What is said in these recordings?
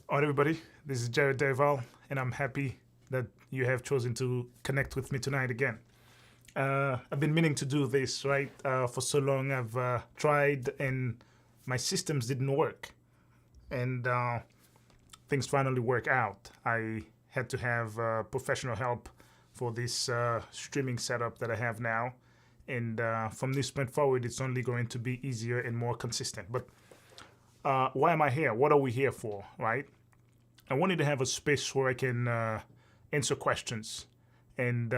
All right, everybody, this is Jared Derval, and I'm happy that you have chosen to connect with me tonight again. I've been meaning to do this, right? For so long, I've tried, and my systems didn't work. And things finally work out. I had to have professional help for this streaming setup that I have now. And from this point forward, it's only going to be easier and more consistent. But why am I here? What are we here for, right? I wanted to have a space where I can answer questions, and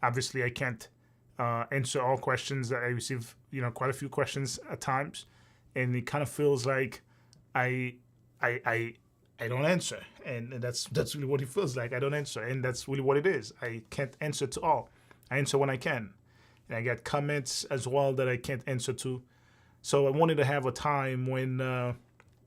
obviously I can't answer all questions. I receive, quite a few questions at times, and it kind of feels like I, I, I, I don't answer, and that's really what it feels like. I don't answer, and that's really what it is. I can't answer to all. I answer when I can, and I get comments as well that I can't answer to. So I wanted to have a time when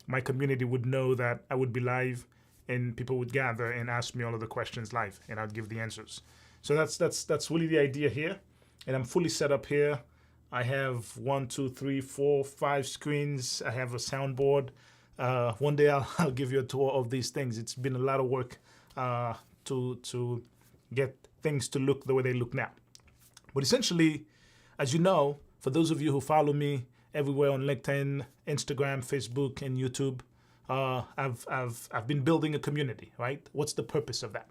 my community would know that I would be live and people would gather and ask me all of the questions live, and I'd give the answers. So that's really the idea here, and I'm fully set up here. I have one, two, three, four, five screens. I have a soundboard. One day I'll give you a tour of these things. It's been a lot of work to get things to look the way they look now. But essentially, as you know, for those of you who follow me everywhere on LinkedIn, Instagram, Facebook, and YouTube, I've been building a community, right? What's the purpose of that?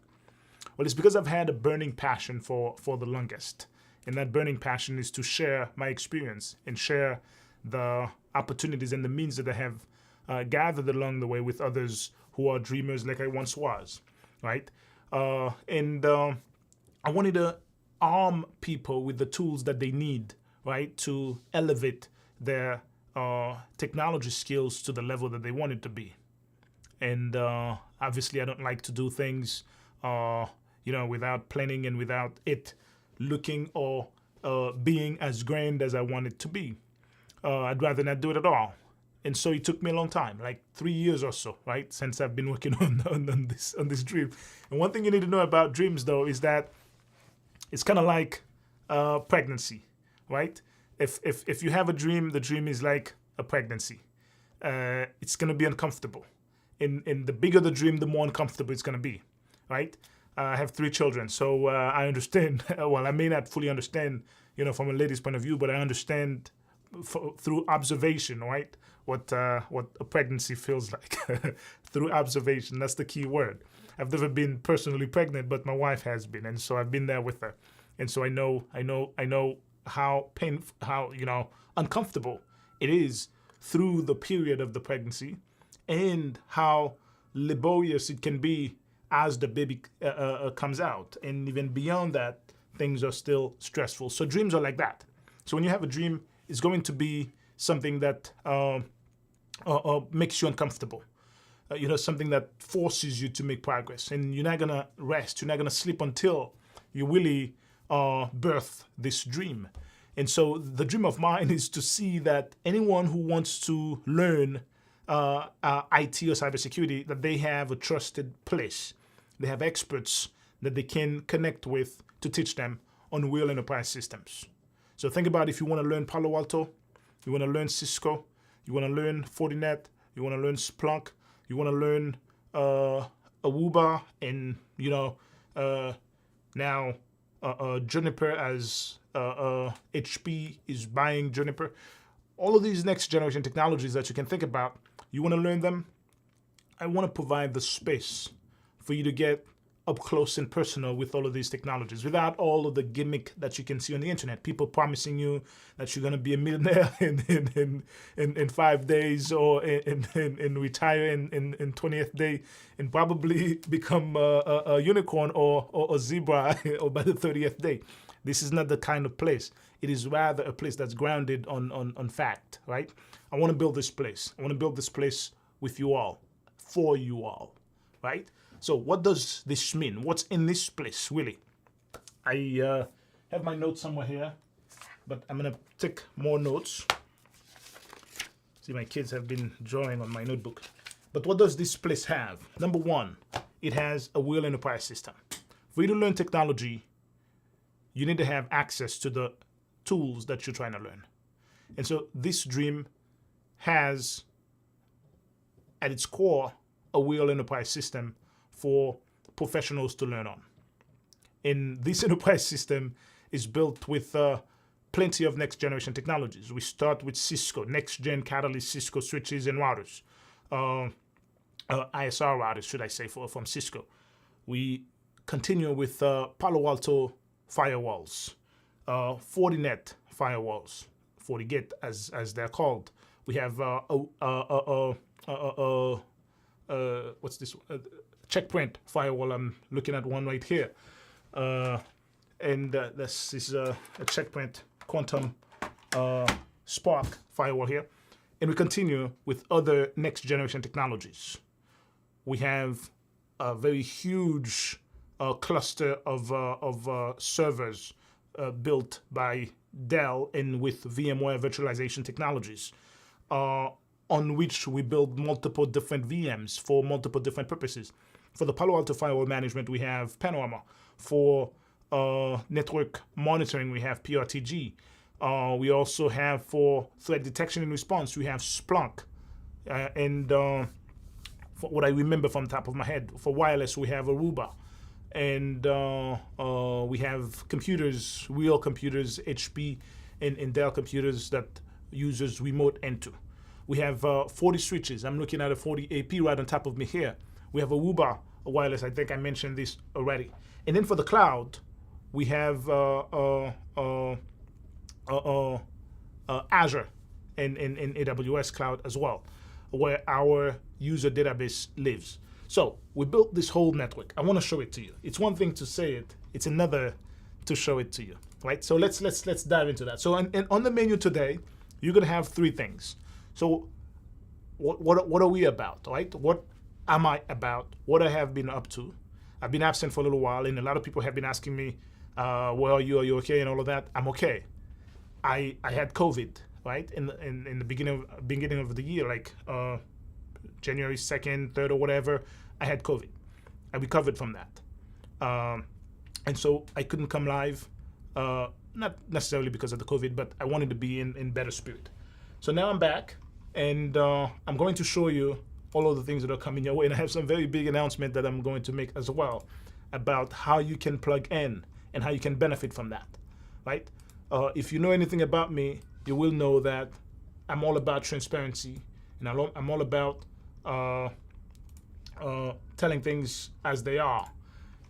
Well, it's because I've had a burning passion for the longest. And that burning passion is to share my experience and share the opportunities and the means that I have gathered along the way with others who are dreamers like I once was, right? And I wanted to arm people with the tools that they need, right, to elevate their technology skills to the level that they want it to be. And obviously, I don't like to do things, without planning and without it looking or being as grand as I want it to be. I'd rather not do it at all. And so it took me a long time, like 3 years or so, right, since I've been working on this dream. And one thing you need to know about dreams, though, is that it's kind of like pregnancy, right? If you have a dream, the dream is like a pregnancy. It's gonna be uncomfortable, and the bigger the dream, the more uncomfortable it's gonna be, right? I have 3 children, so I understand. Well, I may not fully understand, from a lady's point of view, but I understand through observation, right? What a pregnancy feels like through observation. That's the key word. I've never been personally pregnant, but my wife has been, and so I've been there with her, and so I know how painful, how uncomfortable it is through the period of the pregnancy, and how laborious it can be as the baby comes out, and even beyond that, things are still stressful. So dreams are like that. So when you have a dream, it's going to be something that makes you uncomfortable. Something that forces you to make progress, and you're not gonna rest. You're not gonna sleep until you really birth this dream. And so the dream of mine is to see that anyone who wants to learn IT or cybersecurity, that they have a trusted place. They have experts that they can connect with to teach them on real enterprise systems. So think about if you want to learn Palo Alto, you want to learn Cisco, you want to learn Fortinet, you want to learn Splunk, you want to learn Aruba, and now Juniper, as HP is buying Juniper. All of these next generation technologies that you can think about, you want to learn them. I want to provide the space for you to get up close and personal with all of these technologies without all of the gimmick that you can see on the internet. People promising you that you're going to be a millionaire in 5 days, or in retire in 20th day, and probably become a unicorn or a zebra or by the 30th day. This is not the kind of place. It is rather a place that's grounded on fact, right? I want to build this place. I want to build this place with you all, for you all, right? So what does this mean? What's in this place, really? I have my notes somewhere here, but I'm going to take more notes. See, my kids have been drawing on my notebook. But what does this place have? Number one, it has a real enterprise system. For you to learn technology, you need to have access to the tools that you're trying to learn. And so this dream has, at its core, a real enterprise system for professionals to learn on. And this enterprise system is built with plenty of next generation technologies. We start with Cisco, next gen Catalyst Cisco switches and routers, ISR routers, should I say, from Cisco. We continue with Palo Alto firewalls, Fortinet firewalls, FortiGate as they're called. We have what's this? Checkpoint firewall. I'm looking at one right here, and this is a Checkpoint Quantum Spark firewall here. And we continue with other next generation technologies. We have a very huge cluster of servers built by Dell and with VMware virtualization technologies, on which we build multiple different VMs for multiple different purposes. For the Palo Alto firewall management, we have Panorama. For network monitoring, we have PRTG. We also have, for threat detection and response, we have Splunk. And for what I remember from the top of my head, for wireless, we have Aruba. And we have computers, real computers, HP and Dell computers that users remote into. We have 40 switches. I'm looking at a 40 AP right on top of me here. We have Aruba wireless. I think I mentioned this already. And then for the cloud, we have Azure and AWS cloud as well, where our user database lives. So we built this whole network. I want to show it to you. It's one thing to say it. It's another to show it to you, right? So let's dive into that. So on the menu today, you're gonna have three things. So what are we about, right? What am I about? What I have been up to? I've been absent for a little while, and a lot of people have been asking me, where are you? Are you okay? And all of that. I'm okay. I had COVID, right? In the beginning of the year, like January 2nd, 3rd, or whatever, I had COVID. I recovered from that. And so I couldn't come live, not necessarily because of the COVID, but I wanted to be in better spirit. So now I'm back, and I'm going to show you all of the things that are coming your way. And I have some very big announcement that I'm going to make as well about how you can plug in and how you can benefit from that, right? If you know anything about me, you will know that I'm all about transparency, and I'm all about telling things as they are.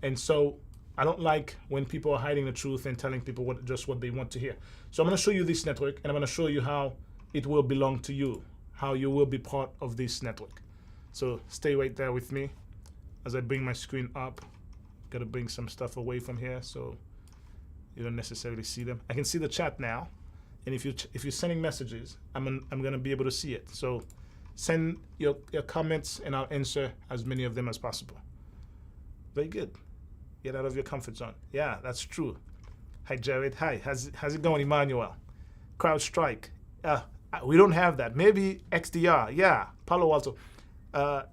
And so I don't like when people are hiding the truth and telling people just what they want to hear. So I'm going to show you this network, and I'm going to show you how it will belong to you, how you will be part of this network. So stay right there with me as I bring my screen up. Got to bring some stuff away from here so you don't necessarily see them. I can see the chat now, and if you're sending messages, I'm gonna be able to see it. So send your comments, and I'll answer as many of them as possible. Very good. Get out of your comfort zone. Yeah, that's true. Hi Jared. Hi. How's it going, Emmanuel? CrowdStrike. We don't have that. Maybe XDR. Yeah. Palo Alto.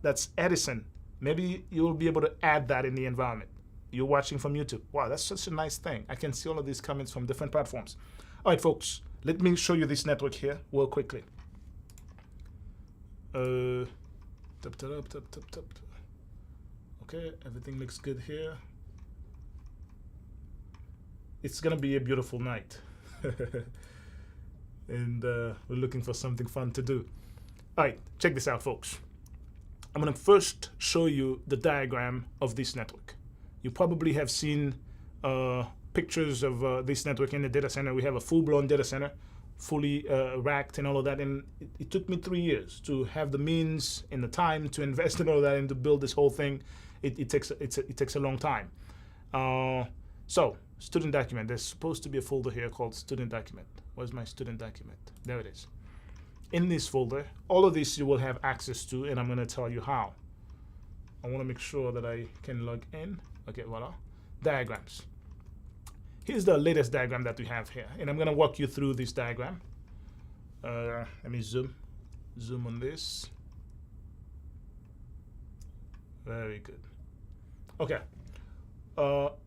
That's Edison. Maybe you'll be able to add that in the environment. You're watching from YouTube. Wow, that's such a nice thing. I can see all of these comments from different platforms. All right, folks, let me show you this network here real quickly. Tap. Okay, everything looks good here. It's gonna be a beautiful night. And we're looking for something fun to do. All right, check this out, folks. I'm gonna first show you the diagram of this network. You probably have seen pictures of this network in the data center. We have a full-blown data center, fully racked and all of that. And it took me 3 years to have the means and the time to invest in all of that and to build this whole thing. It takes a long time. So student document. There's supposed to be a folder here called student document. Where's my student document? There it is. In this folder, all of this you will have access to, and I'm going to tell you how. I want to make sure that I can log in. Okay, voila. Diagrams. Here's the latest diagram that we have here, and I'm going to walk you through this diagram. Let me zoom on this. Very good. Okay.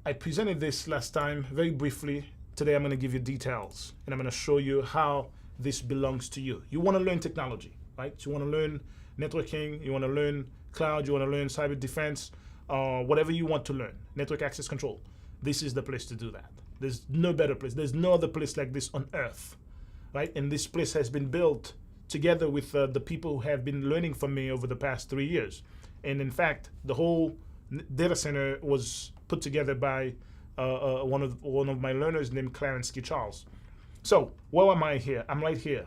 I presented this last time very briefly. Today I'm going to give you details, and I'm going to show you how this belongs to you. You want to learn technology. right? You want to learn networking, you want to learn cloud, you want to learn cyber defense, whatever you want to learn, network access control. This is the place to do that. There's no better place. There's no other place like this on earth, right? And this place has been built together with the people who have been learning from me over the past 3 years. And in fact, the whole data center was put together by one of my learners named Clarence Key Charles. So where am I here? I'm right here,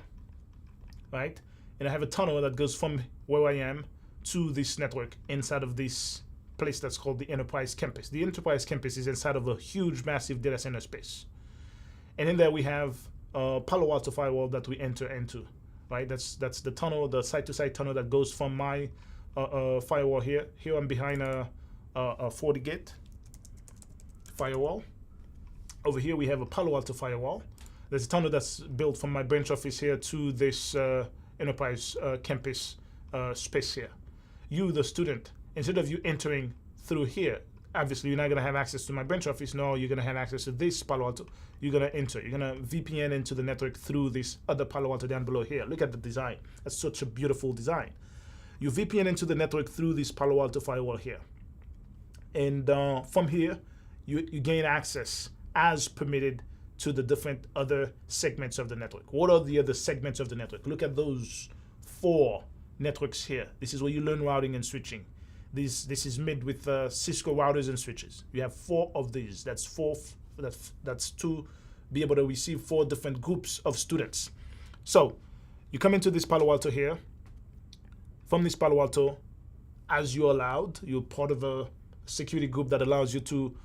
right? And I have a tunnel that goes from where I am to this network inside of this place that's called the Enterprise Campus. The Enterprise Campus is inside of a huge, massive data center space. And in there we have a Palo Alto firewall that we enter into, right? That's the tunnel, the site-to-site tunnel that goes from my firewall here. Here I'm behind a FortiGate firewall. Over here we have a Palo Alto firewall. There's a tunnel that's built from my branch office here to this Enterprise Campus space here. You, the student, instead of you entering through here, obviously you're not gonna have access to my branch office. No, you're gonna have access to this Palo Alto. You're gonna enter, you're gonna VPN into the network through this other Palo Alto down below here. Look at the design. That's such a beautiful design. You VPN into the network through this Palo Alto firewall here. And from here, you gain access as permitted to the different other segments of the network. What are the other segments of the network? Look at those 4 networks here. This is where you learn routing and switching. This is made with Cisco routers and switches. You have 4 of these. That's to be able to receive 4 different groups of students. So you come into this Palo Alto here. From this Palo Alto, as you're allowed, you're part of a security group that allows you to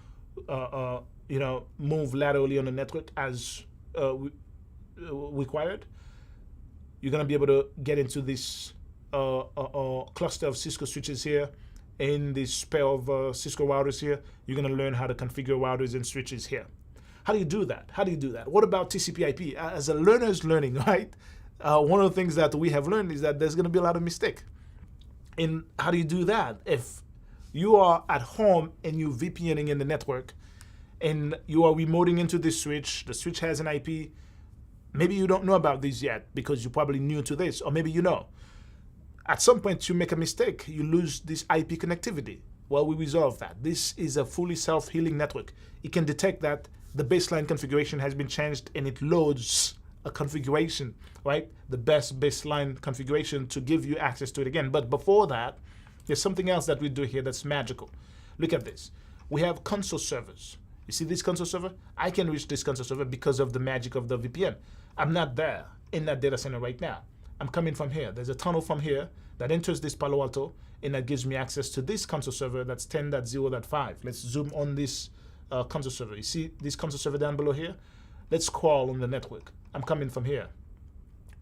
move laterally on the network as required. You're gonna be able to get into this cluster of Cisco switches here, and this pair of Cisco routers here. You're gonna learn how to configure routers and switches here. How do you do that? What about TCP/IP? As a learner's learning, right? One of the things that we have learned is that there's gonna be a lot of mistake. And how do you do that? If you are at home and you're VPNing in the network, and you are remoting into this switch, the switch has an IP, maybe you don't know about these yet because you're probably new to this, or maybe you know. At some point you make a mistake, you lose this IP connectivity. Well, we resolve that. This is a fully self-healing network. It can detect that the baseline configuration has been changed and it loads a configuration, right? The best baseline configuration to give you access to it again. But before that, there's something else that we do here that's magical. Look at this. We have console servers. You see this console server? I can reach this console server because of the magic of the VPN. I'm not there in that data center right now. I'm coming from here. There's a tunnel from here that enters this Palo Alto, and that gives me access to this console server that's 10.0.5. Let's zoom on this console server. You see this console server down below here? Let's crawl on the network. I'm coming from here,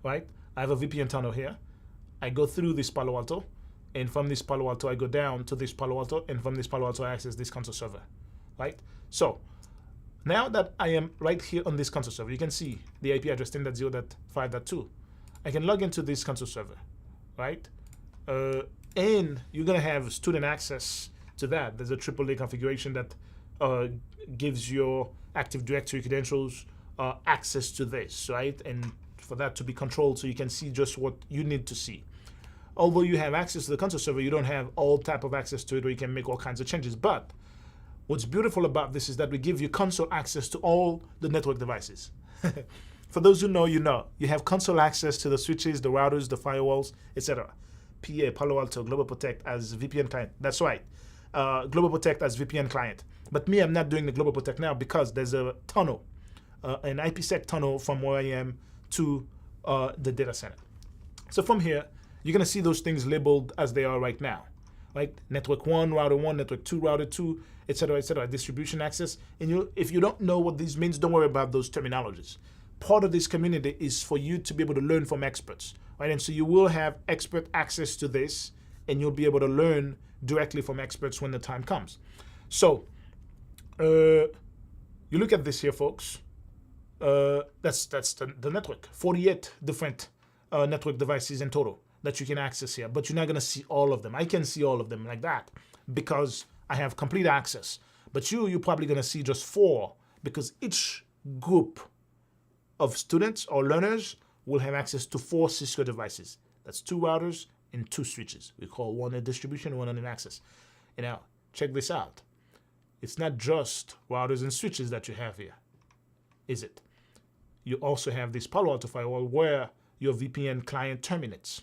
right? I have a VPN tunnel here. I go through this Palo Alto, and from this Palo Alto, I go down to this Palo Alto, and from this Palo Alto, I access this console server, right? So now that I am right here on this console server, you can see the IP address 10.0.5.2. I can log into this console server, right? And you're gonna have student access to that. There's a AAA configuration that gives your Active Directory credentials access to this, right? And for that to be controlled so you can see just what you need to see. Although you have access to the console server, you don't have all type of access to it where you can make all kinds of changes. But what's beautiful about this is that we give you console access to all the network devices. For those who know, you know. You have console access to the switches, the routers, the firewalls, etc. PA, Palo Alto, Global Protect as VPN client. That's right. Global Protect as VPN client. But me, I'm not doing the Global Protect now because there's a tunnel, an IPsec tunnel from where I am to the data center. So from here, you're going to see those things labeled as they are right now. Right? Network 1, router 1, network 2, router 2, etc., distribution access. And if you don't know what this means, don't worry about those terminologies. Part of this community is for you to be able to learn from experts, right? And so you will have expert access to this, and you'll be able to learn directly from experts when the time comes. So you look at this here, folks. That's the network. 48 different network devices in total that you can access here, but you're not gonna see all of them. I can see all of them like that because I have complete access. But you're probably gonna see just 4 because each group of students or learners will have access to 4 Cisco devices. That's 2 routers and 2 switches. We call one a distribution, one an access. And now, check this out. It's not just routers and switches that you have here, is it? You also have this Palo Alto firewall where your VPN client terminates.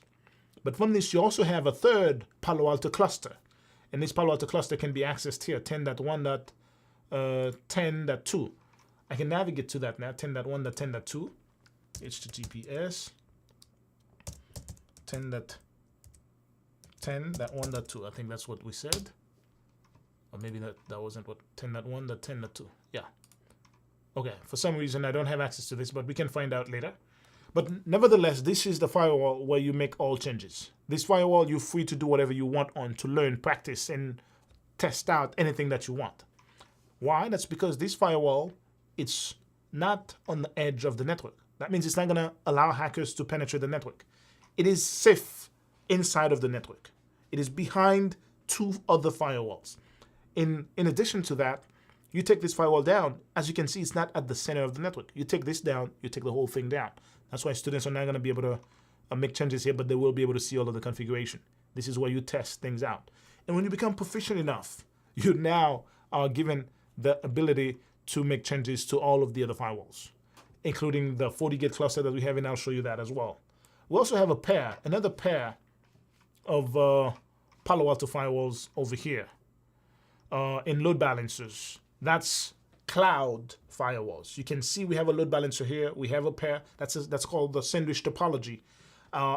But from this, you also have a third Palo Alto cluster. And this Palo Alto cluster can be accessed here, 10.1.10.2. I can navigate to that now, 10.1.10.2. HTTPS 10.1.2. I think that's what we said. Or maybe that wasn't what 10.1.10.2. Yeah. Okay, for some reason I don't have access to this, but we can find out later. But nevertheless, this is the firewall where you make all changes. This firewall, you're free to do whatever you want on, to learn, practice, and test out anything that you want. Why? That's because this firewall, it's not on the edge of the network. That means it's not going to allow hackers to penetrate the network. It is safe inside of the network. It is behind 2 other firewalls. In addition to that, you take this firewall down. As you can see, it's not at the center of the network. You take this down, you take the whole thing down. That's why students are not going to be able to make changes here, but they will be able to see all of the configuration. This is where you test things out. And when you become proficient enough, you now are given the ability to make changes to all of the other firewalls, including the FortiGate cluster that we have, and I'll show you that as well. We also have another pair of Palo Alto firewalls over here in load balancers. That's cloud firewalls. You can see we have a load balancer here. We have a pair. That's called the sandwich topology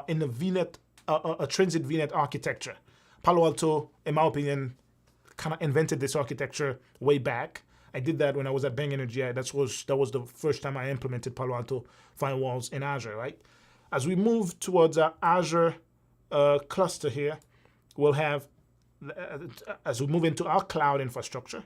in the VNet, a transit VNet architecture. Palo Alto, in my opinion, kind of invented this architecture way back. I did that when I was at Bang Energy. That was the first time I implemented Palo Alto firewalls in Azure, right? As we move towards our Azure cluster here, we'll have, as we move into our cloud infrastructure,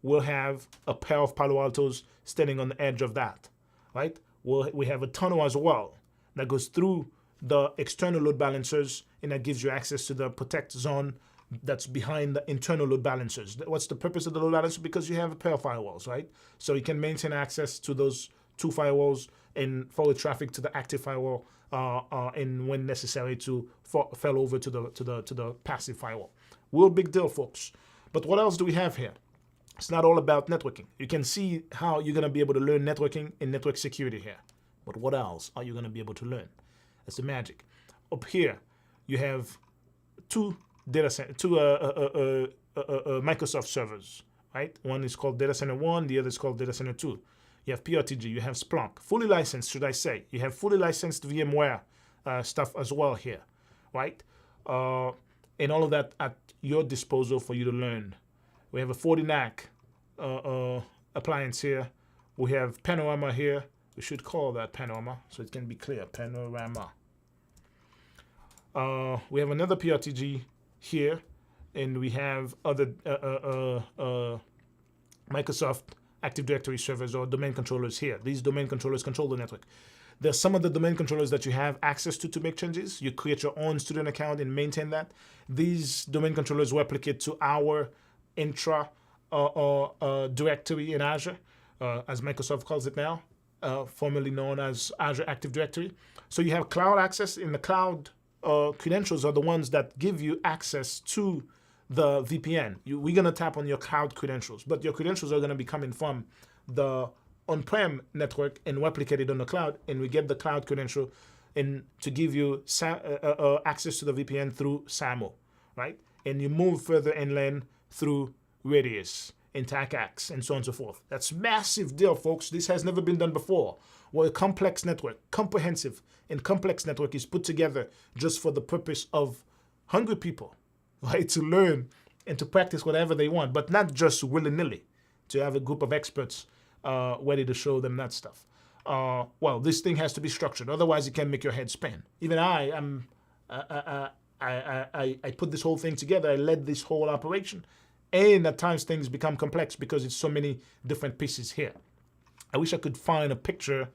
we'll have a pair of Palo Altos standing on the edge of that, right? We have a tunnel as well that goes through the external load balancers, and that gives you access to the protect zone that's behind the internal load balancers. What's the purpose of the load balancer? Because you have a pair of firewalls, right? So you can maintain access to those 2 firewalls and forward traffic to the active firewall, and when necessary to fail over to the passive firewall. Real big deal, folks. But what else do we have here? It's not all about networking. You can see how you're going to be able to learn networking and network security here. But what else are you going to be able to learn? That's the magic. Up here, you have 2 Microsoft servers, right? One is called Data Center 1, the other is called Data Center 2. You have PRTG, you have Splunk, fully licensed, should I say. You have fully licensed VMware stuff as well here, right? And all of that at your disposal for you to learn. We have a FortiNAC appliance here. We have Panorama here. We should call that Panorama so it can be clear, Panorama. We have another PRTG here, and we have other Microsoft Active Directory servers or domain controllers here. These domain controllers control the network. There's some of the domain controllers that you have access to make changes. You create your own student account and maintain that. These domain controllers replicate to our intra directory in Azure, as Microsoft calls it now, formerly known as Azure Active Directory. So you have cloud access. In the cloud, credentials are the ones that give you access to the VPN. We're going to tap on your cloud credentials, but your credentials are going to be coming from the on-prem network and replicated on the cloud, and we get the cloud credential and to give you access to the VPN through SAML, right? And you move further inland through Radius and TACACS and so on and so forth. That's massive deal, folks. This has never been done before. Where a complex network, comprehensive and complex network is put together just for the purpose of hungry people, right? To learn and to practice whatever they want, but not just willy-nilly, to have a group of experts ready to show them that stuff. Well, this thing has to be structured. Otherwise, it can make your head spin. Even I put this whole thing together. I led this whole operation. And at times, things become complex because it's so many different pieces here. I wish I could find a picture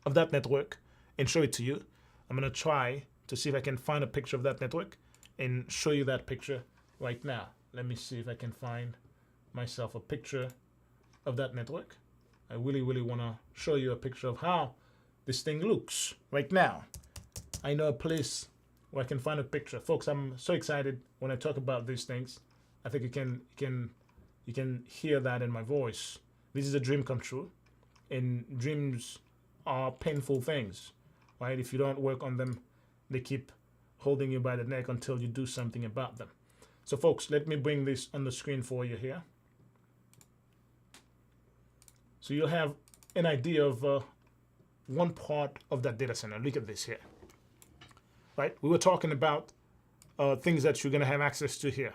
of that network and show it to you. I'm going to try to see if I can find a picture of that network and show you that picture right now. Let me see if I can find myself a picture of that network. I really, really want to show you a picture of how this thing looks right now. I know a place where I can find a picture. Folks, I'm so excited when I talk about these things. I think you can hear that in my voice. This is a dream come true, and dreams are painful things, right? If you don't work on them, they keep holding you by the neck until you do something about them. So, folks, let me bring this on the screen for you here. So you'll have an idea of one part of that data center. Look at this here, right? We were talking about things that you're going to have access to here.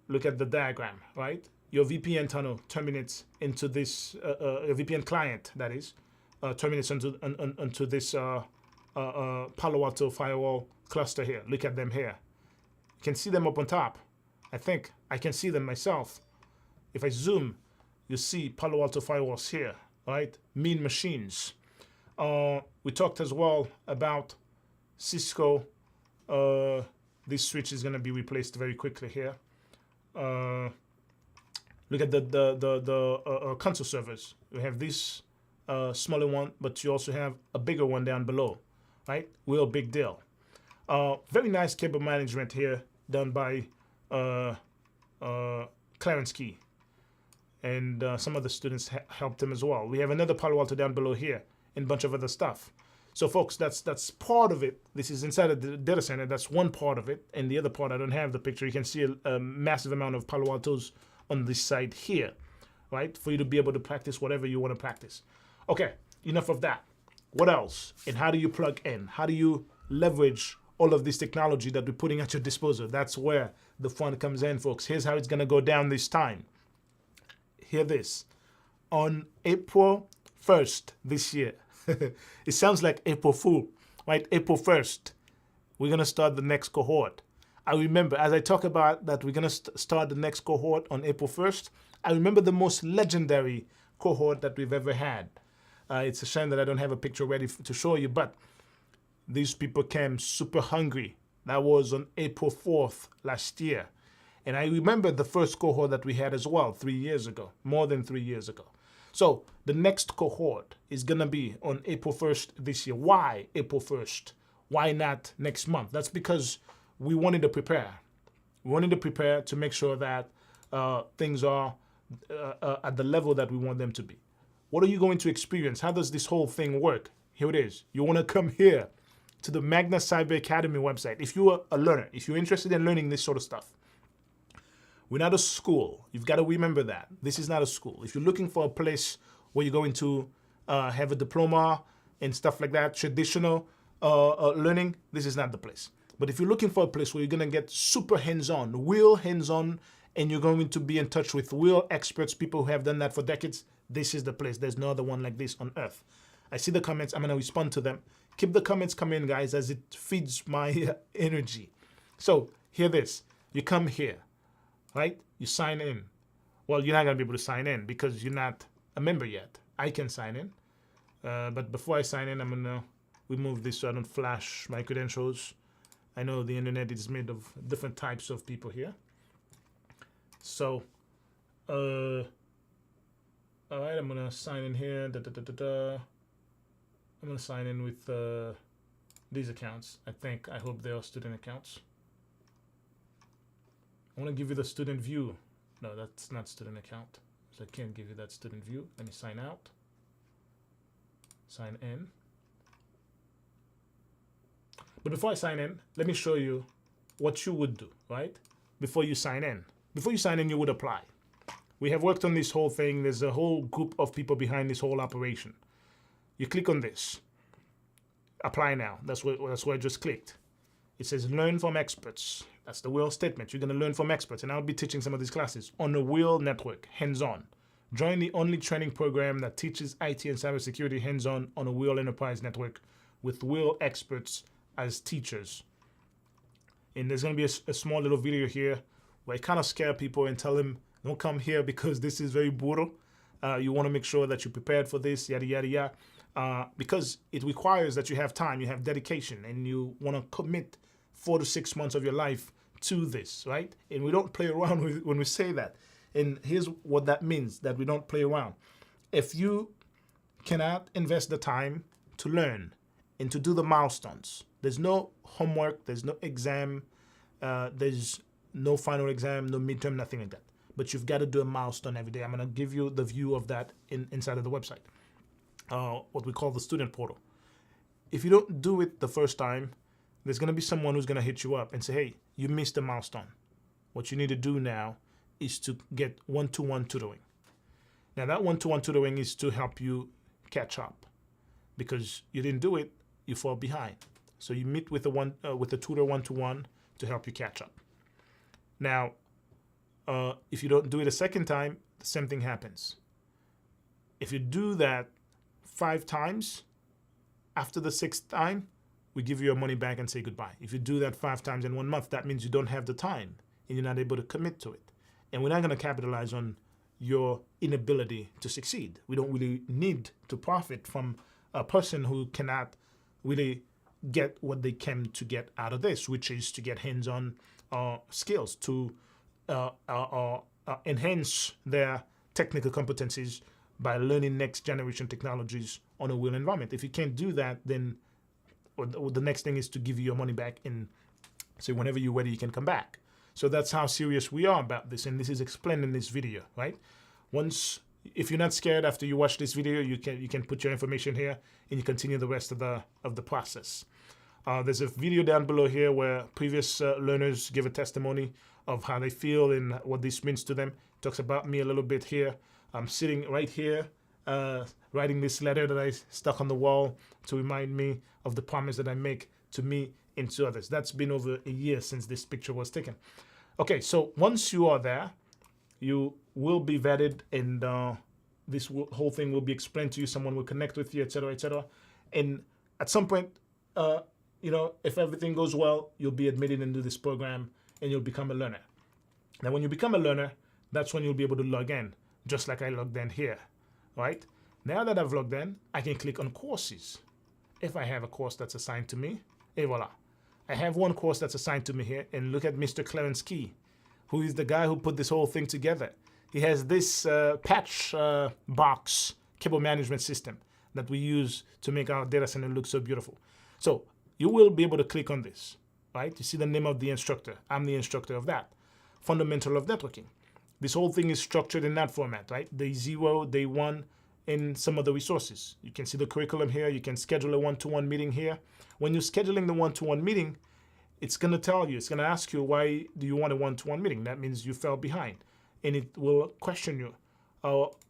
Look at the diagram, right? Your VPN tunnel terminates into this, your VPN client, that is, terminates onto this Palo Alto firewall cluster here. Look at them here. You can see them up on top. I think I can see them myself. If I zoom, you see Palo Alto firewalls here, right? Mean machines. We talked as well about Cisco. This switch is going to be replaced very quickly here. Look at the console servers. We have this smaller one, but you also have a bigger one down below, right? Real big deal. Very nice cable management here done by Clarence Key. And some of the students helped him as well. We have another Palo Alto down below here and a bunch of other stuff. So, folks, that's part of it. This is inside of the data center. That's one part of it. And the other part, I don't have the picture. You can see a massive amount of Palo Altos on this side here, right? For you to be able to practice whatever you want to practice. Okay, enough of that. What else? And how do you plug in? How do you leverage all of this technology that we're putting at your disposal? That's where the fun comes in, folks. Here's how it's going to go down this time. Hear this. On April 1st this year, it sounds like April Fool, right? April 1st, we're going to start the next cohort. I remember, as I talk about that we're going to start the next cohort on April 1st, I remember the most legendary cohort that we've ever had. It's a shame that I don't have a picture ready to show you, but these people came super hungry. That was on April 4th last year. And I remember the first cohort that we had as well 3 years ago, more than 3 years ago. So the next cohort is going to be on April 1st this year. Why April 1st? Why not next month? That's because we wanted to prepare. We wanted to prepare to make sure that things are at the level that we want them to be. What are you going to experience? How does this whole thing work? Here it is. You want to come here to the Magna Cyber Academy website. If you are a learner, if you're interested in learning this sort of stuff, we're not a school. You've got to remember that. This is not a school. If you're looking for a place where you're going to have a diploma and stuff like that, traditional learning, this is not the place. But if you're looking for a place where you're going to get super hands-on, real hands-on, and you're going to be in touch with real experts, people who have done that for decades, this is the place. There's no other one like this on earth. I see the comments. I'm going to respond to them. Keep the comments coming, guys, as it feeds my energy. So hear this. You come here, right? You sign in. Well, you're not going to be able to sign in because you're not a member yet. I can sign in. But before I sign in, I'm going to remove this so I don't flash my credentials. I know the internet is made of different types of people here. So, all right, I'm going to sign in here. I'm going to sign in with these accounts. I hope they are student accounts. I want to give you the student view. No, that's not student account. So I can't give you that student view. Let me sign out. Sign in. But before I sign in, let me show you what you would do, right? Before you sign in. Before you sign in, you would apply. We have worked on this whole thing. There's a whole group of people behind this whole operation. You click on this. Apply now. That's where I just clicked. It says learn from experts. That's the real statement. You're going to learn from experts. And I'll be teaching some of these classes on a real network, hands-on. Join the only training program that teaches IT and cybersecurity hands-on on a real enterprise network with real experts as teachers. And there's going to be a small little video here where I kind of scare people and tell them, don't come here because this is very brutal. You want to make sure that you're prepared for this, yada, yada, yada. Because it requires that you have time, you have dedication, and you want to commit 4 to 6 months of your life to this, right? And we don't play around when we say that. And here's what that means, that we don't play around. If you cannot invest the time to learn and to do the milestones. There's no homework, there's no exam, there's no final exam, no midterm, nothing like that. But you've got to do a milestone every day. I'm going to give you the view of that inside of the website, what we call the student portal. If you don't do it the first time, there's going to be someone who's going to hit you up and say, hey, you missed a milestone. What you need to do now is to get one-to-one tutoring. Now, that one-to-one tutoring is to help you catch up, because you didn't do it, you fall behind. So you meet with a tutor one-to-one to help you catch up. Now, if you don't do it a second time, the same thing happens. If you do that 5 times, after the 6th time, we give you your money back and say goodbye. If you do that 5 times in 1 month, that means you don't have the time and you're not able to commit to it. And we're not going to capitalize on your inability to succeed. We don't really need to profit from a person who cannot really get what they came to get out of this, which is to get hands-on skills, to enhance their technical competencies by learning next generation technologies on a real environment. If you can't do that, then the next thing is to give you your money back and say whenever you're ready, you can come back. So that's how serious we are about this, and this is explained in this video, right? If you're not scared after you watch this video, you can put your information here and you continue the rest of the process. There's a video down below here where previous learners give a testimony of how they feel and what this means to them. It talks about me a little bit here. I'm sitting right here writing this letter that I stuck on the wall to remind me of the promise that I make to me and to others. That's been over a year since this picture was taken. Okay, so once you are there, you will be vetted, and this whole thing will be explained to you. Someone will connect with you, etc., etc. And at some point, if everything goes well, you'll be admitted into this program and you'll become a learner. Now, when you become a learner, that's when you'll be able to log in, just like I logged in here, right? Now that I've logged in, I can click on courses. If I have a course that's assigned to me, et voila. I have one course that's assigned to me here, and look at Mr. Clarence Key, who is the guy who put this whole thing together. He has this patch box cable management system that we use to make our data center look so beautiful. So you will be able to click on this, right? You see the name of the instructor. I'm the instructor of that. Fundamental of networking. This whole thing is structured in that format, right? Day 0, day 1, and some of the resources. You can see the curriculum here. You can schedule a one-to-one meeting here. When you're scheduling the one-to-one meeting, it's going to tell you, it's going to ask you, why do you want a one-to-one meeting? That means you fell behind. And it will question you.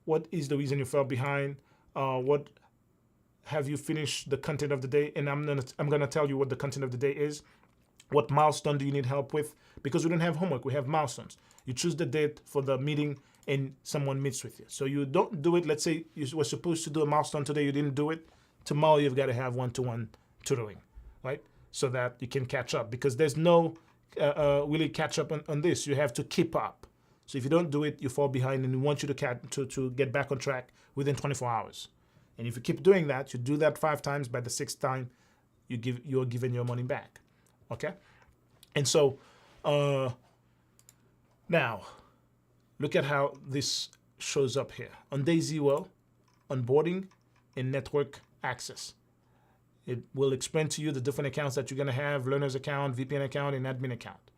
What is the reason you fell behind? What have you finished the content of the day? And I'm gonna tell you what the content of the day is. What milestone do you need help with? Because we don't have homework, we have milestones. You choose the date for the meeting and someone meets with you. So you don't do it. Let's say you were supposed to do a milestone today, you didn't do it. Tomorrow you've got to have one-to-one tutoring, right? So that you can catch up, because there's no really catch up on this. You have to keep up. So if you don't do it, you fall behind, and we want you to get back on track within 24 hours. And if you keep doing that, you do that 5 times, by the 6th time, you're given your money back, okay? And so now, look at how this shows up here. On day 0, onboarding and network access. It will explain to you the different accounts that you're gonna have: learner's account, VPN account, and admin account.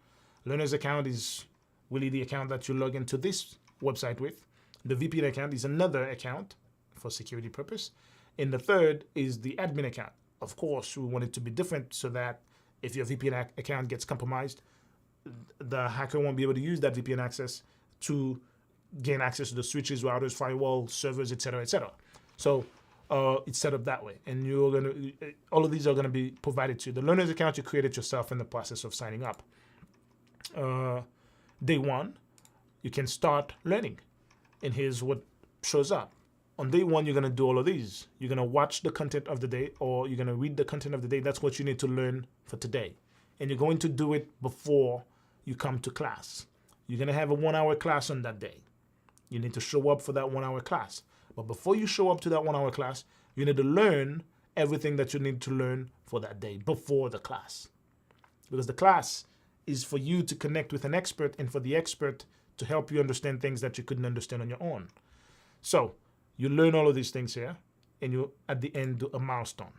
Learner's account is really the account that you log into this website with. The VPN account is another account for security purpose. And the third is the admin account. Of course, we want it to be different so that if your VPN account gets compromised, the hacker won't be able to use that VPN access to gain access to the switches, routers, firewall, servers, etc., etc. So it's set up that way. And all of these are gonna be provided to you. The learner's account, you created yourself in the process of signing up. Day 1, you can start learning. And here's what shows up. On day 1, you're going to do all of these. You're going to watch the content of the day, or you're going to read the content of the day. That's what you need to learn for today. And you're going to do it before you come to class. You're going to have a 1-hour class on that day. You need to show up for that 1-hour class. But before you show up to that 1-hour class, you need to learn everything that you need to learn for that day before the class. Because the class is for you to connect with an expert, and for the expert to help you understand things that you couldn't understand on your own. So you learn all of these things here, and you, at the end, do a milestone.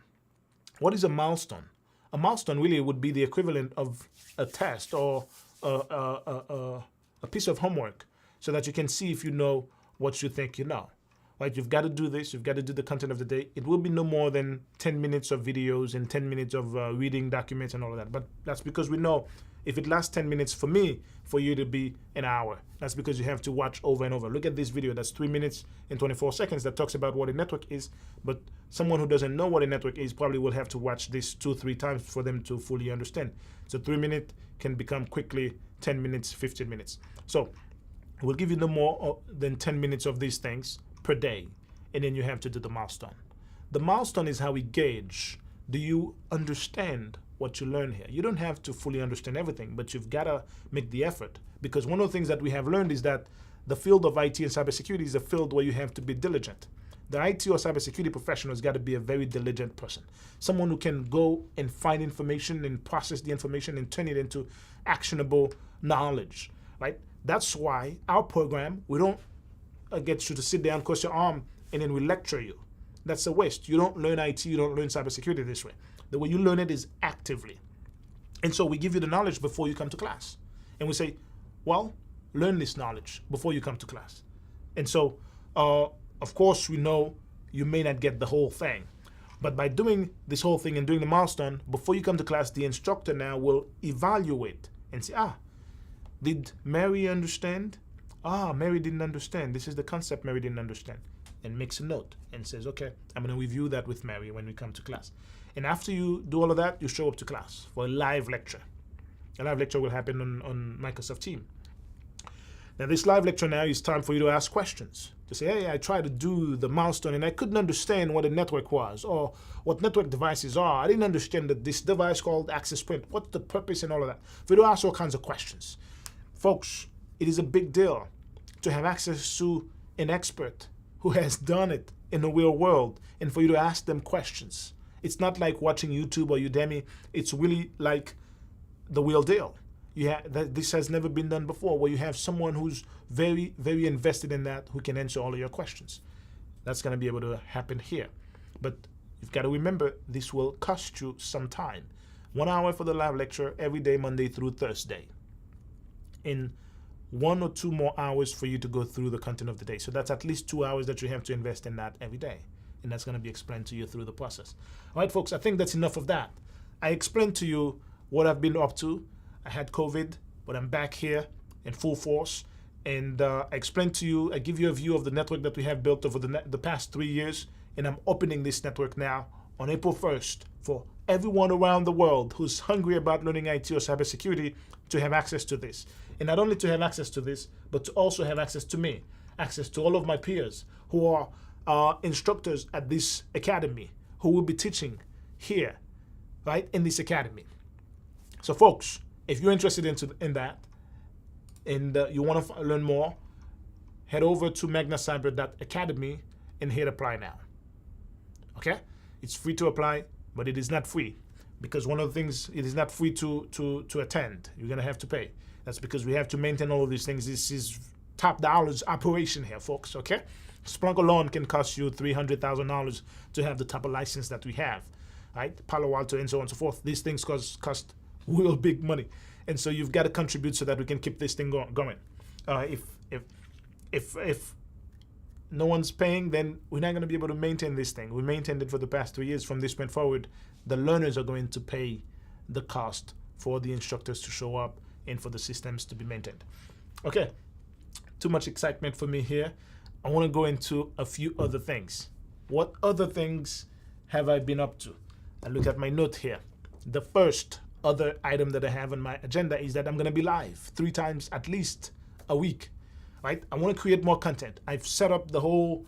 What is a milestone? A milestone really would be the equivalent of a test or a piece of homework so that you can see if you know what you think you know. Right? You've got to do this. You've got to do the content of the day. It will be no more than 10 minutes of videos and 10 minutes of reading documents and all of that. But that's because we know if it lasts 10 minutes for me, for you to be an hour. That's because you have to watch over and over. Look at this video. That's 3 minutes and 24 seconds that talks about what a network is. But someone who doesn't know what a network is probably will have to watch this 2-3 times for them to fully understand. So 3 minutes can become quickly 10 minutes, 15 minutes. So we'll give you no more than 10 minutes of these things per day. And then you have to do the milestone. The milestone is how we gauge, do you understand what you learn here? You don't have to fully understand everything, but you've got to make the effort. Because one of the things that we have learned is that the field of IT and cybersecurity is a field where you have to be diligent. The IT or cybersecurity professional has got to be a very diligent person. Someone who can go and find information and process the information and turn it into actionable knowledge, right? That's why our program, we don't get you to sit down, cross your arm, and then we lecture you. That's a waste. You don't learn IT, you don't learn cybersecurity this way. The way you learn it is actively. And so we give you the knowledge before you come to class. And we say, well, learn this knowledge before you come to class. And so, of course, we know you may not get the whole thing. But by doing this whole thing and doing the milestone, before you come to class, the instructor now will evaluate and say, did Mary understand? Mary didn't understand. This is the concept Mary didn't understand. And makes a note and says, okay, I'm going to review that with Mary when we come to class. And after you do all of that, you show up to class for a live lecture. A live lecture will happen on Microsoft Teams. Now, this live lecture now is time for you to ask questions. To say, hey, I tried to do the milestone and I couldn't understand what a network was or what network devices are. I didn't understand that this device called access point. What's the purpose and all of that? For you to ask all kinds of questions. Folks, it is a big deal to have access to an expert who has done it in the real world and for you to ask them questions. It's not like watching YouTube or Udemy. It's really like the real deal. This has never been done before, where you have someone who's very, very invested in that, who can answer all of your questions. That's going to be able to happen here. But you've got to remember, this will cost you some time. 1 hour for the live lecture every day, Monday through Thursday. In 1 or 2 more hours for you to go through the content of the day. So that's at least 2 hours that you have to invest in that every day. And that's going to be explained to you through the process. All right, folks, I think that's enough of that. I explained to you what I've been up to. I had COVID, but I'm back here in full force. And I explained to you, I give you a view of the network that we have built over the past 3 years. And I'm opening this network now on April 1st for everyone around the world who's hungry about learning IT or cybersecurity to have access to this. And not only to have access to this, but to also have access to me, access to all of my peers who are instructors at this academy, who will be teaching here, right, in this academy. So folks, if you're interested in that and you want to learn more, head over to magnacyber.academy and hit apply now. Okay? It's free to apply, but it is not free, because one of the things, it is not free to attend. You're going to have to pay. That's because we have to maintain all of these things. This is top dollars operation here, folks, okay? Splunk alone can cost you $300,000 to have the type of license that we have, right? Palo Alto and so on and so forth. These things cost real big money. And so you've got to contribute so that we can keep this thing going. If no one's paying, then we're not going to be able to maintain this thing. We maintained it for the past 3 years. From this point forward, the learners are going to pay the cost for the instructors to show up and for the systems to be maintained. Okay, too much excitement for me here. I want to go into a few other things. What other things have I been up to? I look at my note here. The first other item that I have on my agenda is that I'm going to be live 3 times at least a week, right? I want to create more content. I've set up the whole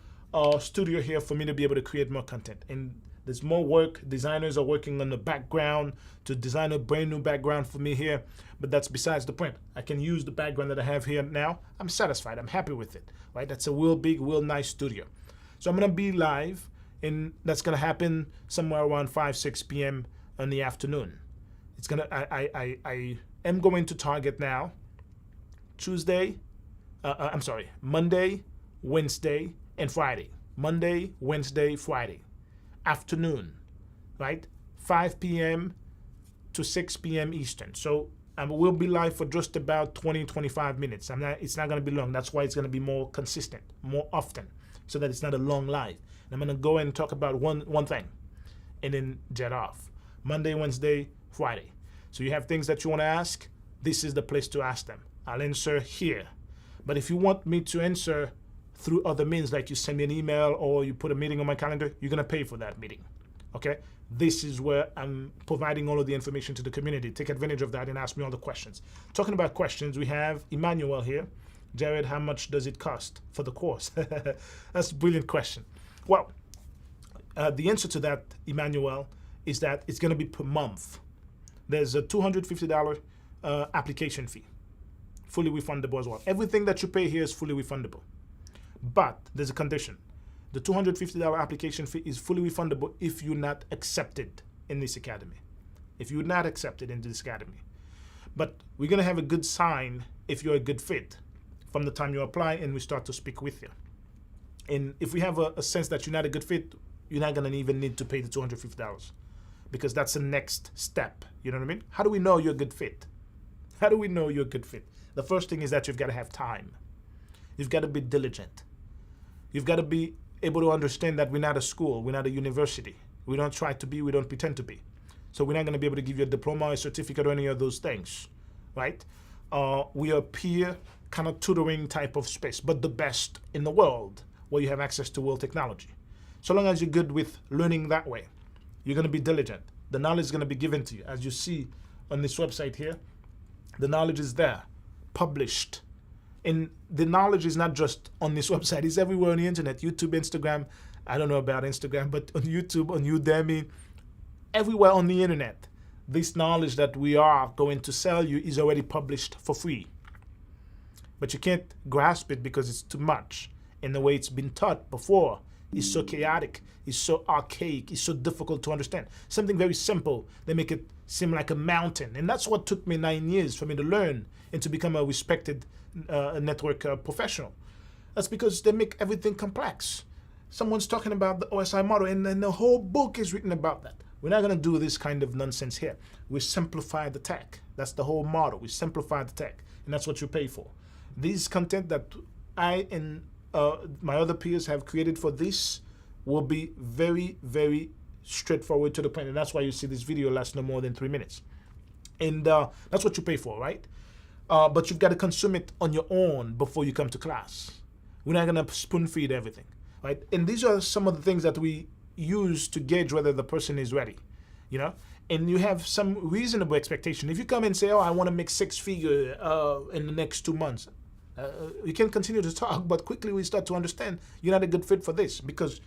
studio here for me to be able to create more content. And there's more work. Designers are working on the background to design a brand new background for me here. But that's besides the point. I can use the background that I have here now. I'm satisfied. I'm happy with it, right? That's a real big, real nice studio. So I'm going to be live, and that's going to happen somewhere around 5-6 p.m. in the afternoon. It's going to, I am going to target now Monday, Wednesday, and Friday. Monday, Wednesday, Friday. Afternoon, right? 5 p.m. to 6 p.m. Eastern. So we'll be live for just about 20-25 minutes. It's not going to be long. That's why it's going to be more consistent, more often, so that it's not a long live. And I'm going to go and talk about one thing and then jet off. Monday, Wednesday, Friday. So you have things that you want to ask, this is the place to ask them. I'll answer here. But if you want me to answer through other means, like you send me an email or you put a meeting on my calendar, you're going to pay for that meeting. Okay? This is where I'm providing all of the information to the community. Take advantage of that and ask me all the questions. Talking about questions, we have Emmanuel here. Jared, how much does it cost for the course? That's a brilliant question. Well, the answer to that, Emmanuel, is that it's going to be per month. There's a $250 application fee, fully refundable as well. Everything that you pay here is fully refundable. But there's a condition. The $250 application fee is fully refundable if you're not accepted in this academy. If you're not accepted in this academy. But we're going to have a good sign if you're a good fit from the time you apply and we start to speak with you. And if we have a sense that you're not a good fit, you're not going to even need to pay the $250 because that's the next step. You know what I mean? How do we know you're a good fit? How do we know you're a good fit? The first thing is that you've got to have time. You've got to be diligent. You've got to be able to understand that we're not a school, we're not a university. We don't try to be, we don't pretend to be. So we're not going to be able to give you a diploma, a certificate, or any of those things, right? We are a peer kind of tutoring type of space, but the best in the world where you have access to world technology. So long as you're good with learning that way, you're going to be diligent. The knowledge is going to be given to you. As you see on this website here, the knowledge is there, published. And the knowledge is not just on this website, it's everywhere on the internet, YouTube, Instagram. I don't know about Instagram, but on YouTube, on Udemy, everywhere on the internet, this knowledge that we are going to sell you is already published for free. But you can't grasp it because it's too much. And the way it's been taught before is so chaotic, is so archaic, is so difficult to understand. Something very simple, they make it seem like a mountain. And that's what took me 9 years for me to learn and to become a respected network professional. That's because they make everything complex. Someone's talking about the OSI model and then the whole book is written about that. We're not going to do this kind of nonsense here. We simplify the tech. That's the whole model. We simplify the tech, and that's what you pay for. This content that I and my other peers have created for this will be very, very straightforward to the point, and that's why you see this video lasts no more than 3 minutes. And that's what you pay for, right? But you've got to consume it on your own before you come to class. We're not going to spoon feed everything, right? And these are some of the things that we use to gauge whether the person is ready, you know? And you have some reasonable expectation. If you come and say, oh, I want to make 6 figures in the next 2 months, you can continue to talk, but quickly we start to understand you're not a good fit for this because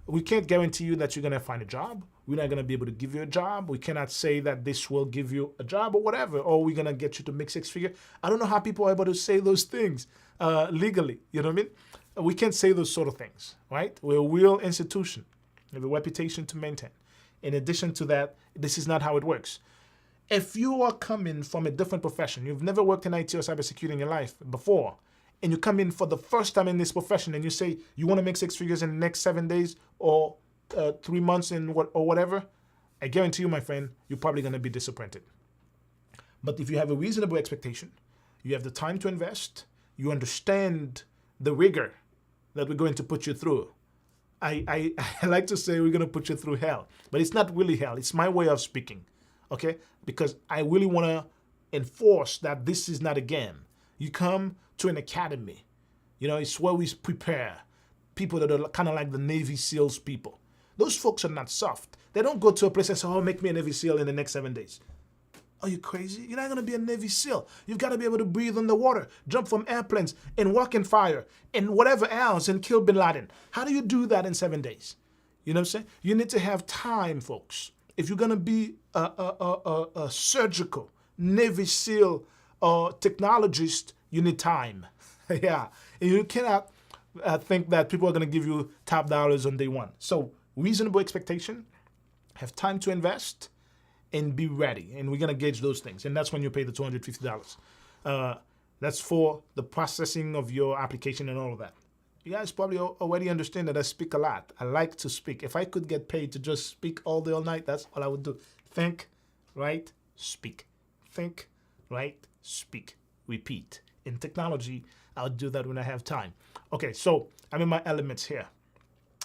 we can't guarantee you that you're going to find a job. We're not going to be able to give you a job. We cannot say that this will give you a job or whatever, or we're going to get you to make 6 figures. I don't know how people are able to say those things legally. You know what I mean? We can't say those sort of things, right? We're a real institution. We have a reputation to maintain. In addition to that, this is not how it works. If you are coming from a different profession, you've never worked in IT or cybersecurity in your life before, and you come in for the first time in this profession and you say you want to make 6 figures in the next 7 days or 3 months or whatever, I guarantee you, my friend, you're probably going to be disappointed. But if you have a reasonable expectation, you have the time to invest, you understand the rigor that we're going to put you through. I like to say we're going to put you through hell, but it's not really hell. It's my way of speaking, okay? Because I really want to enforce that this is not a game. You come to an academy. You know, it's where we prepare people that are kind of like the Navy SEALs people. Those folks are not soft. They don't go to a place and say, oh, make me a Navy SEAL in the next 7 days. Are you crazy? You're not going to be a Navy SEAL. You've got to be able to breathe underwater, jump from airplanes, and walk in fire, and whatever else, and kill Bin Laden. How do you do that in 7 days? You know what I'm saying? You need to have time, folks. If you're going to be a surgical Navy SEAL technologist, you need time. Yeah. And you cannot think that people are going to give you top dollars on day one. So reasonable expectation, have time to invest, and be ready. And we're going to gauge those things. And that's when you pay the $250. That's for the processing of your application and all of that. You guys probably already understand that I speak a lot. I like to speak. If I could get paid to just speak all day, all night, that's all I would do. Think, write, speak. Think, write, speak. Repeat. In technology, I'll do that when I have time. Okay, so I'm in my elements here.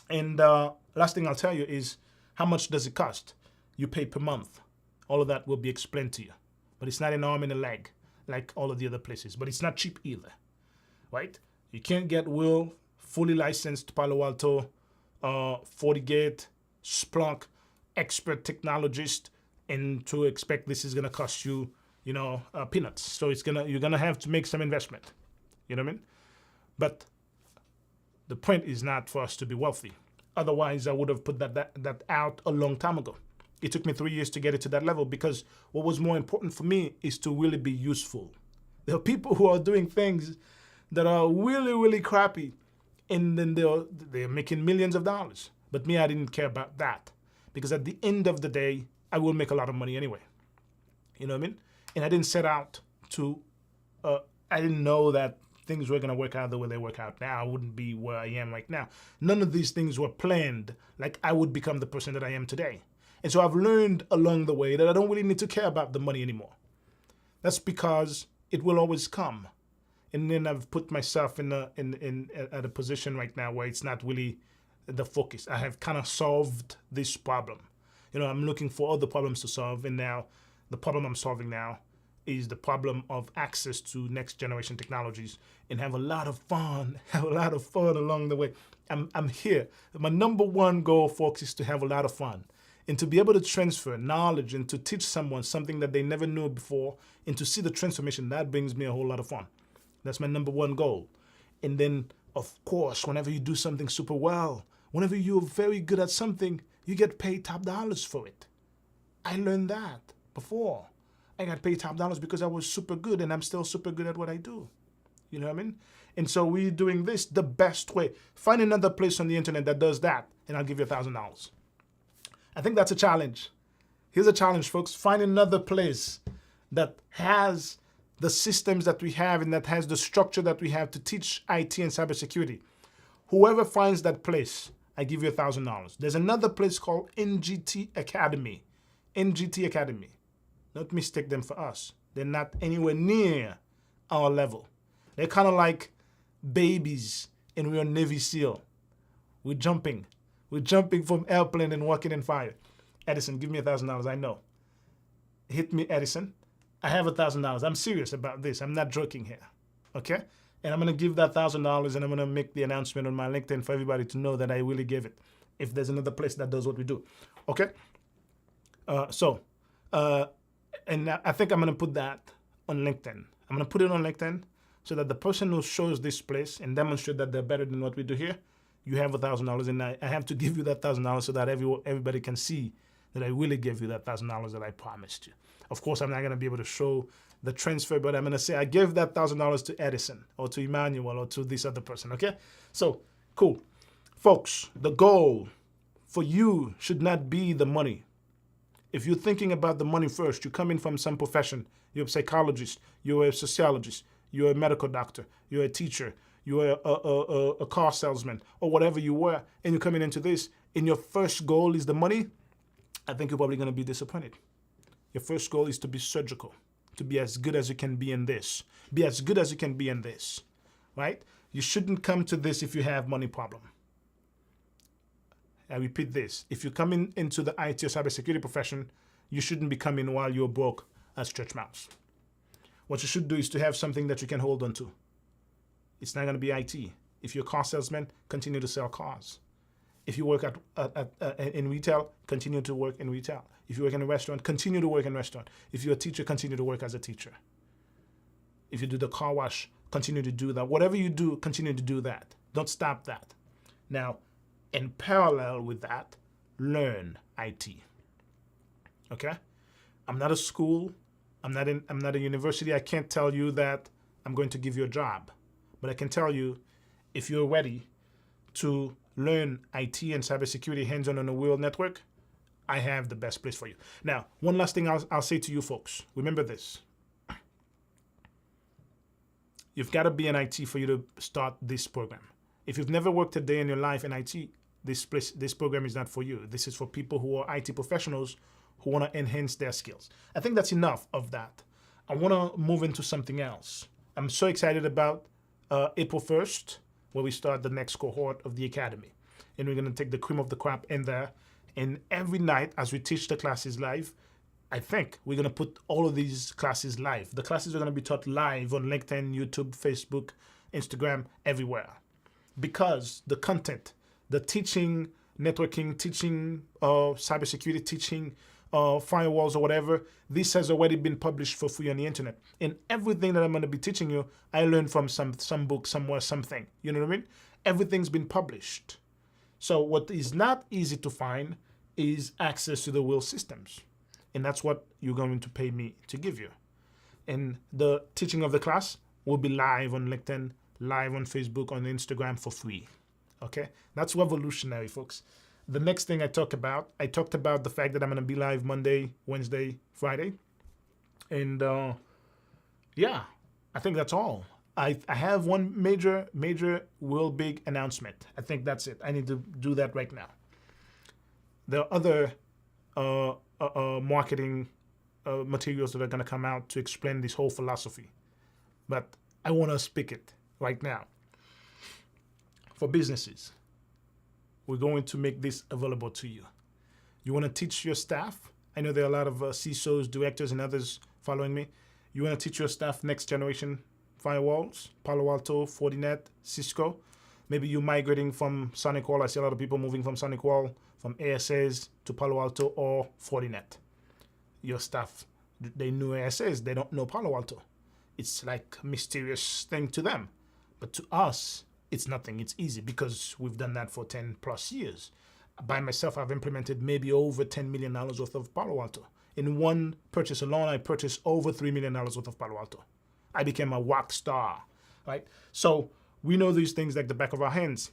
And last thing I'll tell you is, how much does it cost? You pay per month. All of that will be explained to you. But it's not an arm and a leg like all of the other places. But it's not cheap either, right? You can't get fully licensed Palo Alto, FortiGate, Splunk, expert technologist, and to expect this is gonna cost you, peanuts. So you're gonna have to make some investment. You know what I mean? But the point is not for us to be wealthy. Otherwise, I would have put that out a long time ago. It took me 3 years to get it to that level because what was more important for me is to really be useful. There are people who are doing things that are really, really crappy, and then they're making millions of dollars. But me, I didn't care about that because at the end of the day, I will make a lot of money anyway. You know what I mean? And I didn't set out to, I didn't know that things were going to work out the way they work out now. I wouldn't be where I am right now. None of these things were planned like I would become the person that I am today. And so I've learned along the way that I don't really need to care about the money anymore. That's because it will always come. And then I've put myself at a position right now where it's not really the focus. I have kind of solved this problem. I'm looking for other problems to solve. And now the problem I'm solving now is the problem of access to next generation technologies and have a lot of fun along the way. I'm here. My number one goal, folks, is to have a lot of fun and to be able to transfer knowledge and to teach someone something that they never knew before and to see the transformation. That brings me a whole lot of fun. That's my number one goal. And then, of course, whenever you do something super well, whenever you're very good at something, you get paid top dollars for it. I learned that before. I got paid top dollars because I was super good, and I'm still super good at what I do. You know what I mean? And so we're doing this the best way. Find another place on the internet that does that, and I'll give you $1,000. I think that's a challenge. Here's a challenge, folks. Find another place that has the systems that we have and that has the structure that we have to teach IT and cybersecurity. Whoever finds that place, I give you $1,000. There's another place called NGT Academy. NGT Academy. Don't mistake them for us. They're not anywhere near our level. They're kind of like babies and we're Navy SEAL. We're jumping. We're jumping from airplane and walking in fire. Edison, give me $1,000. I know. Hit me, Edison. I have $1,000. I'm serious about this. I'm not joking here. Okay? And I'm going to give that $1,000 and I'm going to make the announcement on my LinkedIn for everybody to know that I really gave it. If there's another place that does what we do. Okay? And I think I'm going to put that on LinkedIn. I'm going to put it on LinkedIn so that the person who shows this place and demonstrate that they're better than what we do here, you have $1,000. And I have to give you that $1,000 so that everybody can see that I really gave you that $1,000 that I promised you. Of course, I'm not going to be able to show the transfer, but I'm going to say I gave that $1,000 to Edison or to Emmanuel or to this other person, okay? So, cool. Folks, the goal for you should not be the money. If you're thinking about the money first, you come in from some profession, you're a psychologist, you're a sociologist, you're a medical doctor, you're a teacher, you're a car salesman, or whatever you were, and you're coming into this, and your first goal is the money, I think you're probably going to be disappointed. Your first goal is to be surgical, to be as good as you can be in this. Be as good as you can be in this, right? You shouldn't come to this if you have money problem. I repeat this. If you're coming into the IT or cybersecurity profession, you shouldn't be coming while you're broke as church mouse. What you should do is to have something that you can hold on to. It's not going to be IT. If you're a car salesman, continue to sell cars. If you work in retail, continue to work in retail. If you work in a restaurant, continue to work in a restaurant. If you're a teacher, continue to work as a teacher. If you do the car wash, continue to do that. Whatever you do, continue to do that. Don't stop that. Now, in parallel with that, learn IT. Okay? I'm not a school. I'm not a university. I can't tell you that I'm going to give you a job. But I can tell you, if you're ready to learn IT and cybersecurity hands-on on a real network, I have the best place for you. Now, one last thing I'll say to you folks. Remember this. You've got to be in IT for you to start this program. If you've never worked a day in your life in IT, this program is not for you. This is for people who are IT professionals who want to enhance their skills. I think that's enough of that. I want to move into something else. I'm so excited about April 1st, where we start the next cohort of the academy. And we're going to take the cream of the crop in there. And every night, as we teach the classes live, I think we're going to put all of these classes live. The classes are going to be taught live on LinkedIn, YouTube, Facebook, Instagram, everywhere. Because the content, the teaching, networking, teaching, cybersecurity, teaching, firewalls or whatever, this has already been published for free on the internet. And everything that I'm going to be teaching you, I learned from some book, somewhere, something. You know what I mean? Everything's been published. So what is not easy to find is access to the will systems. And that's what you're going to pay me to give you. And the teaching of the class will be live on LinkedIn, live on Facebook, on Instagram for free. Okay? That's revolutionary, folks. The next thing I talked about the fact that I'm going to be live Monday, Wednesday, Friday. And yeah, I think that's all. I have one major, real big announcement. I think that's it. I need to do that right now. There are other marketing materials that are going to come out to explain this whole philosophy. But I want to speak it right now. For businesses, we're going to make this available to you. You want to teach your staff? I know there are a lot of CISOs, directors, and others following me. You want to teach your staff next generation firewalls, Palo Alto, Fortinet, Cisco. Maybe you're migrating from SonicWall. I see a lot of people moving from SonicWall, from ASAs to Palo Alto or Fortinet. Your staff, they know ASAs, they don't know Palo Alto. It's like a mysterious thing to them. But to us, it's nothing. It's easy because we've done that for 10 plus years. By myself, I've implemented maybe over $10 million worth of Palo Alto. In one purchase alone, I purchased over $3 million worth of Palo Alto. I became a rock star, right? So we know these things like the back of our hands.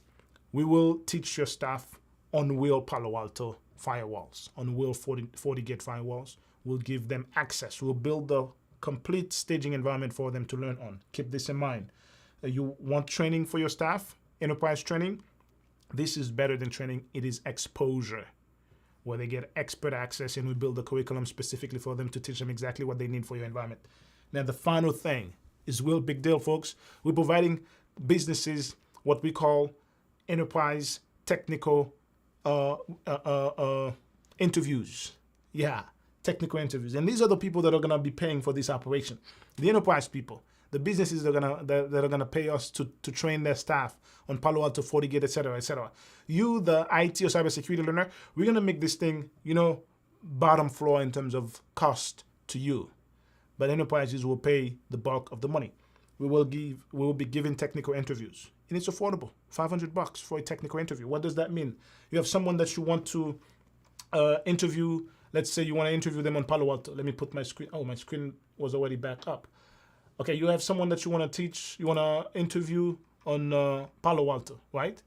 We will teach your staff on real Palo Alto firewalls, on real FortiGate firewalls. We'll give them access. We'll build the complete staging environment for them to learn on. Keep this in mind. You want training for your staff, enterprise training? This is better than training. It is exposure, where they get expert access, and we build a curriculum specifically for them to teach them exactly what they need for your environment. Now, the final thing is real big deal, folks. We're providing businesses what we call enterprise technical interviews. Yeah, technical interviews. And these are the people that are going to be paying for this operation. The enterprise people, the businesses that are gonna pay us to train their staff on Palo Alto, FortiGate, et cetera, et cetera. You, the IT or cybersecurity learner, we're gonna make this thing, bottom floor in terms of cost to you. But enterprises will pay the bulk of the money. We will be giving technical interviews, and it's affordable. $500 for a technical interview. What does that mean? You have someone that you want to interview. Let's say you want to interview them on Palo Alto. Let me put my screen. Oh, my screen was already back up. Okay, you have someone that you want to teach, you want to interview on Palo Alto, right?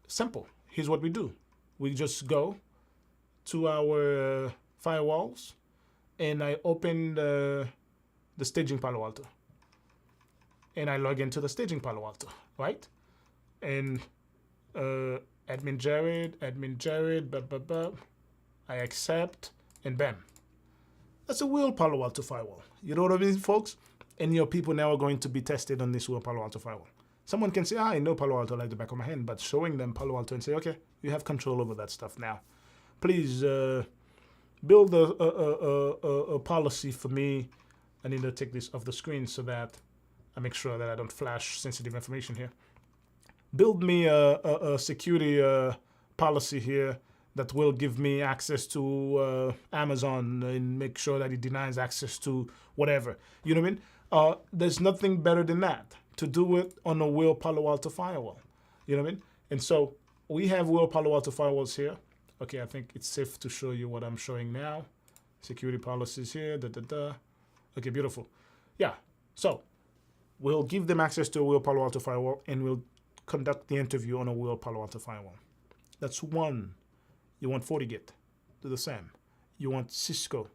Simple. Here's what we do. We just go to our firewalls, and I open the staging Palo Alto. And I log into the staging Palo Alto, right? And admin Jared, I accept, and bam. That's a real Palo Alto firewall. You know what I mean, folks? And your people now are going to be tested on this real Palo Alto firewall. Someone can say, I know Palo Alto like the back of my hand, but showing them Palo Alto and say, okay, you have control over that stuff now. Please build a policy for me. I need to take this off the screen so that I make sure that I don't flash sensitive information here. Build me a security policy here that will give me access to Amazon and make sure that it denies access to whatever. You know what I mean? There's nothing better than that, to do it on a real Palo Alto firewall. You know what I mean? And so we have real Palo Alto firewalls here. Okay, I think it's safe to show you what I'm showing now. Security policies here, Okay, beautiful. Yeah, so we'll give them access to a real Palo Alto firewall, and we'll conduct the interview on a real Palo Alto firewall. That's one. You want FortiGate, do the same. You want Cisco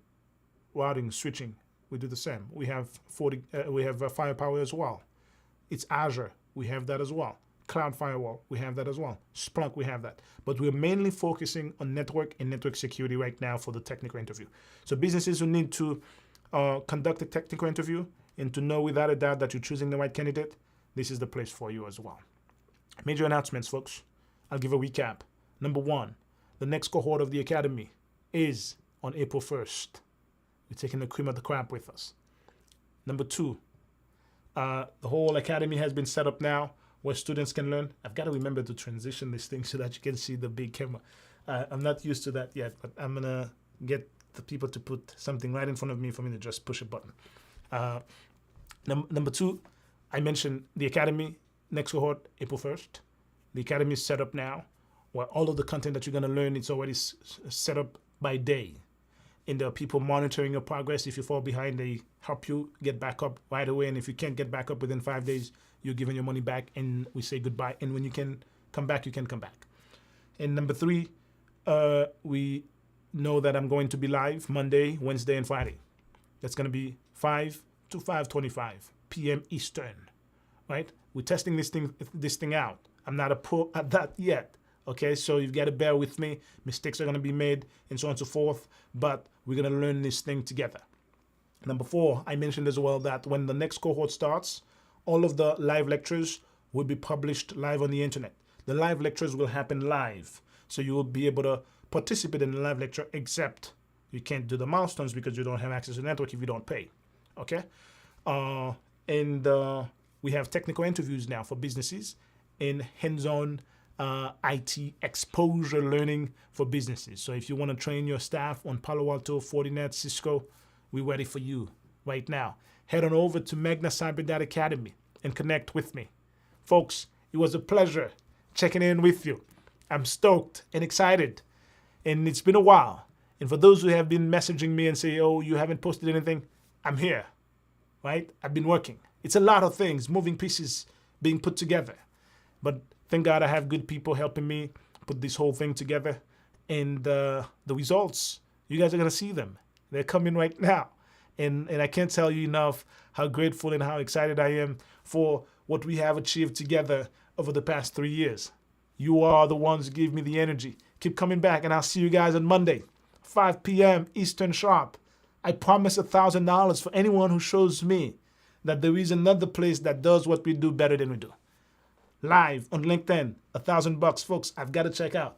routing, switching, we do the same. We have Firepower as well. It's Azure, we have that as well. cloud firewall, we have that as well. Splunk, we have that. But we're mainly focusing on network and network security right now for the technical interview. So businesses who need to conduct a technical interview and to know without a doubt that you're choosing the right candidate, this is the place for you as well. Major announcements, folks. I'll give a recap. Number one, the next cohort of the Academy is on April 1st. We're taking the cream of the crop with us. Number two, the whole Academy has been set up now where students can learn. I've got to remember to transition this thing so that you can see the big camera. I'm not used to that yet, but I'm going to get the people to put something right in front of me for me to just push a button. Number two, I mentioned the Academy, next cohort, April 1st. The Academy is set up now where all of the content that you're going to learn, it's already set up by day. And there are people monitoring your progress. If you fall behind, they help you get back up right away. And if you can't get back up within 5 days, you're giving your money back and we say goodbye. And when you can come back, you can come back. And number three, we know that I'm going to be live Monday, Wednesday, and Friday. That's going to be 5 to 5:25 p.m. Eastern, right? We're testing this thing out. I'm not a pro at that yet. Okay, so you've got to bear with me. Mistakes are going to be made and so on and so forth, but we're going to learn this thing together. Number four, I mentioned as well that when the next cohort starts, all of the live lectures will be published live on the internet. The live lectures will happen live, so you will be able to participate in the live lecture, except you can't do the milestones because you don't have access to the network if you don't pay. Okay, and we have technical interviews now for businesses and hands-on IT exposure learning for businesses. So if you want to train your staff on Palo Alto, Fortinet, Cisco, we're ready for you right now. Head on over to magnacyber.academy and connect with me. Folks, it was a pleasure checking in with you. I'm stoked and excited, and it's been a while. And for those who have been messaging me and say, oh, you haven't posted anything, I'm here, right? I've been working. It's a lot of things, moving pieces being put together. But thank God I have good people helping me put this whole thing together. And the results, you guys are going to see them. They're coming right now. And I can't tell you enough how grateful and how excited I am for what we have achieved together over the past 3 years. You are the ones who give me the energy. Keep coming back, and I'll see you guys on Monday, 5 p.m. Eastern sharp. I promise $1,000 for anyone who shows me that there is another place that does what we do better than we do. Live on LinkedIn, $1,000, folks. I've got to check out.